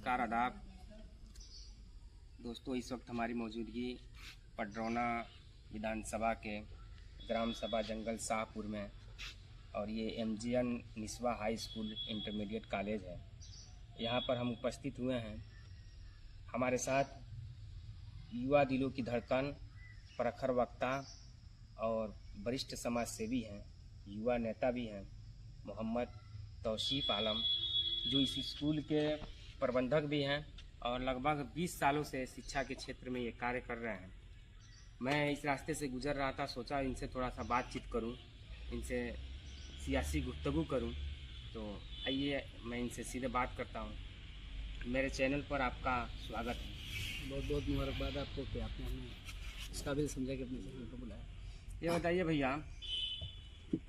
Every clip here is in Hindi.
नमस्कार आदाब दोस्तों। इस वक्त हमारी मौजूदगी पडरौना विधानसभा के ग्राम सभा जंगल शाहपुर में और ये MGN Niswa high school intermediate college है। यहाँ पर हम उपस्थित हुए हैं। हमारे साथ युवा दिलों की धड़कन, प्रखर वक्ता और वरिष्ठ समाज सेवी हैं, युवा नेता भी हैं, मोहम्मद तौसीफ आलम, जो इस स्कूल के प्रबंधक भी हैं और लगभग 20 सालों से शिक्षा के क्षेत्र में ये कार्य कर रहे हैं। मैं इस रास्ते से गुजर रहा था, सोचा इनसे थोड़ा सा बातचीत करूं, इनसे सियासी गुफ्तगू करूं। तो आइए मैं इनसे सीधे बात करता हूं। मेरे चैनल पर आपका स्वागत है। बहुत बहुत मुबारकबाद आपको कि आपने हमें इस काबिल समझा कि अपने चैनल पर बुलाया। ये बताइए भैया,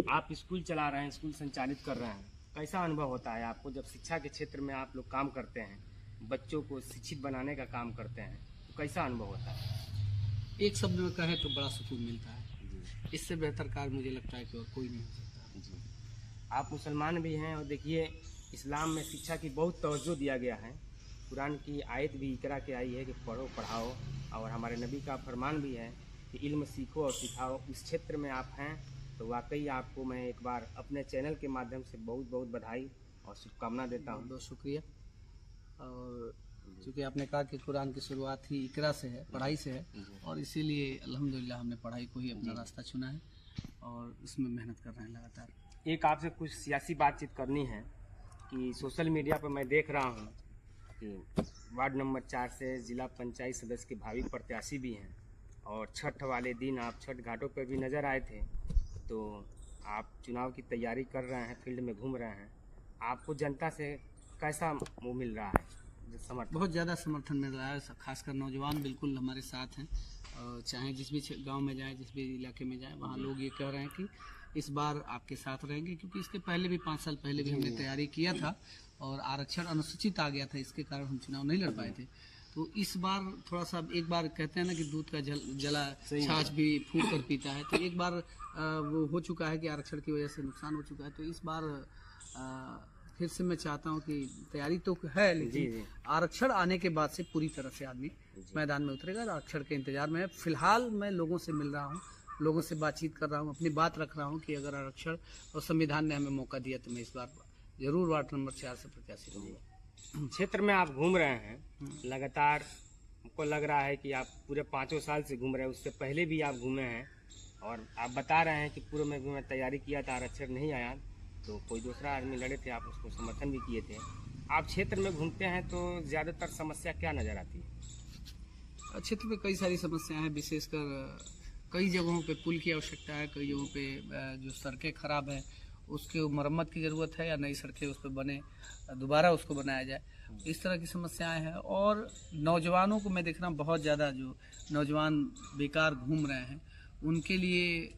आप स्कूल चला रहे हैं, स्कूल संचालित कर रहे हैं, कैसा अनुभव होता है आपको जब शिक्षा के क्षेत्र में आप लोग काम करते हैं, बच्चों को शिक्षित बनाने का काम करते हैं, तो कैसा अनुभव होता है? एक शब्द में कहें तो बड़ा सुकून मिलता है। इससे बेहतर कार्य मुझे लगता है कि और कोई नहीं हो सकता। जी, आप मुसलमान भी हैं और देखिए इस्लाम में शिक्षा की बहुत तवज्जो दिया गया है। कुरान की आयत भी इकरा के आई है कि पढ़ो पढ़ाओ, और हमारे नबी का फरमान भी है कि इल्म सीखो और सिखाओ। इस क्षेत्र में आप हैं तो वाकई आपको मैं एक बार अपने चैनल के माध्यम से बहुत बहुत बधाई और शुभकामना देता हूँ। बहुत शुक्रिया। और चूँकि आपने कहा कि कुरान की शुरुआत ही इकरा से है, पढ़ाई से है, और इसीलिए अल्हम्दुलिल्लाह हमने पढ़ाई को ही अपना रास्ता चुना है और इसमें मेहनत कर रहे हैं लगातार। एक आपसे कुछ सियासी बातचीत करनी है कि सोशल मीडिया पर मैं देख रहा हूँ कि वार्ड नंबर 4 से जिला पंचायत सदस्य के भावी प्रत्याशी भी हैं और छठ वाले दिन आप छठ घाटों पर भी नज़र आए थे। तो आप चुनाव की तैयारी कर रहे हैं, फील्ड में घूम रहे हैं, आपको जनता से कैसा वो मिल रहा है समर्थन? बहुत ज़्यादा समर्थन मिल रहा है, खासकर नौजवान बिल्कुल हमारे साथ हैं। चाहे जिस भी गांव में जाएं, जिस भी इलाके में जाएं, वहाँ लोग ये कह रहे हैं कि इस बार आपके साथ रहेंगे, क्योंकि इसके पहले भी 5 साल पहले भी हमने तैयारी किया था और आरक्षण अनुसूचित आ गया था, इसके कारण हम चुनाव नहीं लड़ पाए थे। तो इस बार थोड़ा सा, एक बार कहते हैं ना कि दूध का जला छाछ भी फूंक कर पीता है, तो एक बार वो हो चुका है कि आरक्षण की वजह से नुकसान हो चुका है। तो इस बार फिर से मैं चाहता हूं कि तैयारी तो है, लेकिन आरक्षण आने के बाद से पूरी तरह से आदमी मैदान में उतरेगा। आरक्षण के इंतजार में फिलहाल मैं लोगों से मिल रहा हूं, लोगों से बातचीत कर रहा हूं, अपनी बात रख रहा हूं कि अगर आरक्षण और संविधान ने हमें मौका दिया तो मैं इस बार जरूर वार्ड नंबर 4 से प्रत्याशी रहूँगा। क्षेत्र में आप घूम रहे हैं लगातार, हमको लग रहा है कि आप पूरे 5 साल से घूम रहे हैं, उससे पहले भी आप घूमे हैं और आप बता रहे हैं कि पूर्व में भी मैं तैयारी किया था, आरक्षण नहीं आया तो कोई दूसरा आदमी लड़े थे, आप उसको समर्थन भी किए थे। आप क्षेत्र में घूमते हैं तो ज़्यादातर समस्या क्या नज़र आती है? क्षेत्र में कई सारी समस्याएं हैं, विशेषकर कई जगहों पे पुल की आवश्यकता है, कई जगहों पे जो सड़कें खराब हैं उसके मरम्मत की ज़रूरत है, या नई सड़कें उस पर बने, दोबारा उसको बनाया जाए, इस तरह की समस्याएं हैं। और नौजवानों को मैं देख रहा हूँ बहुत ज़्यादा, जो नौजवान बेकार घूम रहे हैं उनके लिए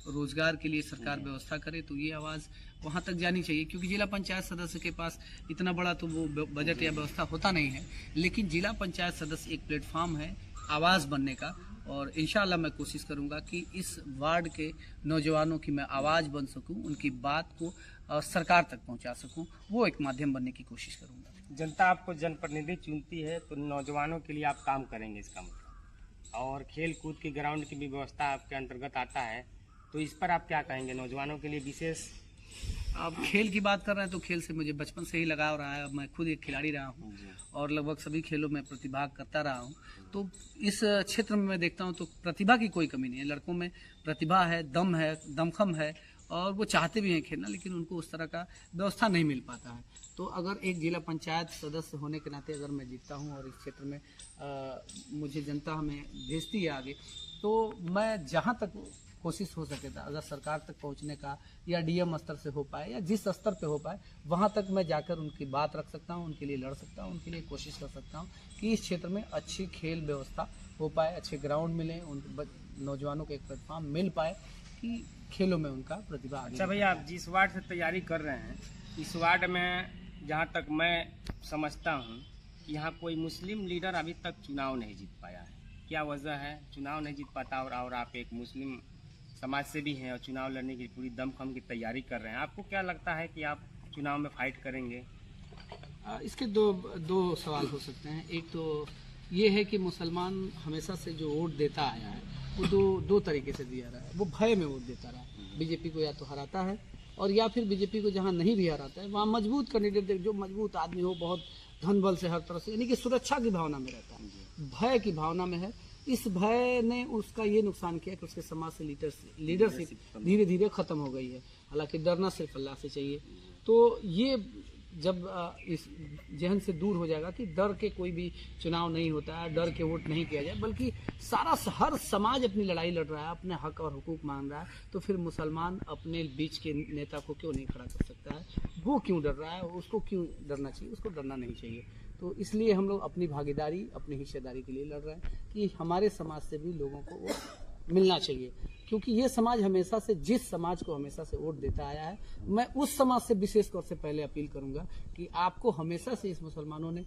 रोजगार के लिए सरकार व्यवस्था करे, तो ये आवाज़ वहाँ तक जानी चाहिए, क्योंकि जिला पंचायत सदस्य के पास इतना बड़ा तो वो बजट या व्यवस्था होता नहीं है, लेकिन जिला पंचायत सदस्य एक प्लेटफॉर्म है आवाज़ बनने का। और इंशाअल्लाह मैं कोशिश करूंगा कि इस वार्ड के नौजवानों की मैं आवाज़ बन सकूं, उनकी बात को सरकार तक पहुंचा सकूं, वो एक माध्यम बनने की कोशिश करूंगा। जनता आपको जनप्रतिनिधि चुनती है तो नौजवानों के लिए आप काम करेंगे, इसका मतलब। और खेल कूद की ग्राउंड की भी व्यवस्था आपके अंतर्गत आता है, तो इस पर आप क्या कहेंगे? नौजवानों के लिए विशेष अब खेल की बात कर रहे हैं तो खेल से मुझे बचपन से ही लगाव रहा है। मैं खुद एक खिलाड़ी रहा हूँ और लगभग सभी खेलों में प्रतिभाग करता रहा हूँ। तो इस क्षेत्र में मैं देखता हूँ तो प्रतिभा की कोई कमी नहीं है, लड़कों में प्रतिभा है, दम है, दमखम है, और वो चाहते भी हैं खेलना, लेकिन उनको उस तरह का व्यवस्था नहीं मिल पाता है। तो अगर एक जिला पंचायत सदस्य होने के नाते अगर मैं जीतता हूँ और इस क्षेत्र में मुझे जनता हमें भेजती है आगे, तो मैं जहाँ तक कोशिश हो सके था, अगर सरकार तक पहुंचने का या DM स्तर से हो पाए या जिस स्तर पे हो पाए, वहां तक मैं जाकर उनकी बात रख सकता हूं, उनके लिए लड़ सकता हूं, उनके लिए कोशिश कर सकता हूं कि इस क्षेत्र में अच्छी खेल व्यवस्था हो पाए, अच्छे ग्राउंड मिले, उन नौजवानों को एक प्लेटफॉर्म मिल पाए कि खेलों में उनका प्रतिभा। अच्छा भैया, आप जिस वार्ड से तैयारी कर रहे हैं, इस वार्ड में जहाँ तक मैं समझता हूँ यहाँ कोई मुस्लिम लीडर अभी तक चुनाव नहीं जीत पाया है। क्या वजह है चुनाव नहीं जीत पाता? और आप एक मुस्लिम समाज से भी हैं और चुनाव लड़ने की पूरी दमखम की तैयारी कर रहे हैं, आपको क्या लगता है कि आप चुनाव में फाइट करेंगे? इसके दो सवाल हो सकते हैं। एक तो ये है कि मुसलमान हमेशा से जो वोट देता आया है वो दो तरीके से दिया रहा है। वो भय में वोट देता रहा है। बीजेपी को या तो हराता है और या फिर बीजेपी को जहां नहीं भी हराता है वहां मजबूत कैंडिडेट जो मजबूत आदमी हो, बहुत धन बल से हर तरह से, यानी कि सुरक्षा की भावना में रहता है, भय की भावना में है। इस भय ने उसका ये नुकसान किया कि उसके समाज से लीडरशिप धीरे धीरे खत्म हो गई है। हालांकि डरना सिर्फ अल्लाह से चाहिए। तो ये जब इस जहन से दूर हो जाएगा कि डर के कोई भी चुनाव नहीं होता है, डर के वोट नहीं किया जाए, बल्कि हर समाज अपनी लड़ाई लड़ रहा है, अपने हक और हुकूक मांग रहा है, तो फिर मुसलमान अपने बीच के नेता को क्यों नहीं खड़ा कर सकता है? वो क्यों डर रहा है? उसको क्यों डरना चाहिए? उसको डरना नहीं चाहिए। तो इसलिए हम लोग अपनी भागीदारी, अपनी हिस्सेदारी के लिए लड़ रहे हैं कि हमारे समाज से भी लोगों को वोट मिलना चाहिए, क्योंकि ये समाज हमेशा से, जिस समाज को हमेशा से वोट देता आया है, मैं उस समाज से विशेष तौर से पहले अपील करूंगा कि आपको हमेशा से इस मुसलमानों ने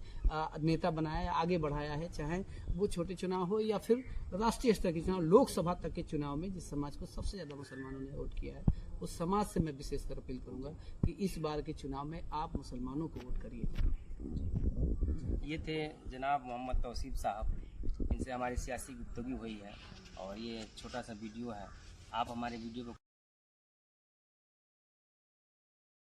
नेता बनाया, आगे बढ़ाया है, चाहे वो छोटे चुनाव हो या फिर राष्ट्रीय स्तर के चुनाव, लोकसभा तक के चुनाव में जिस समाज को सबसे ज्यादा मुसलमानों ने वोट किया है, उस समाज से मैं विशेषकर अपील करूंगा कि इस बार के चुनाव में आप मुसलमानों को वोट करिए। ये थे जनाब मोहम्मद तौसीफ साहब, इनसे हमारी सियासी गुफ्तगू हुई है और ये छोटा सा वीडियो है। आप हमारे वीडियो को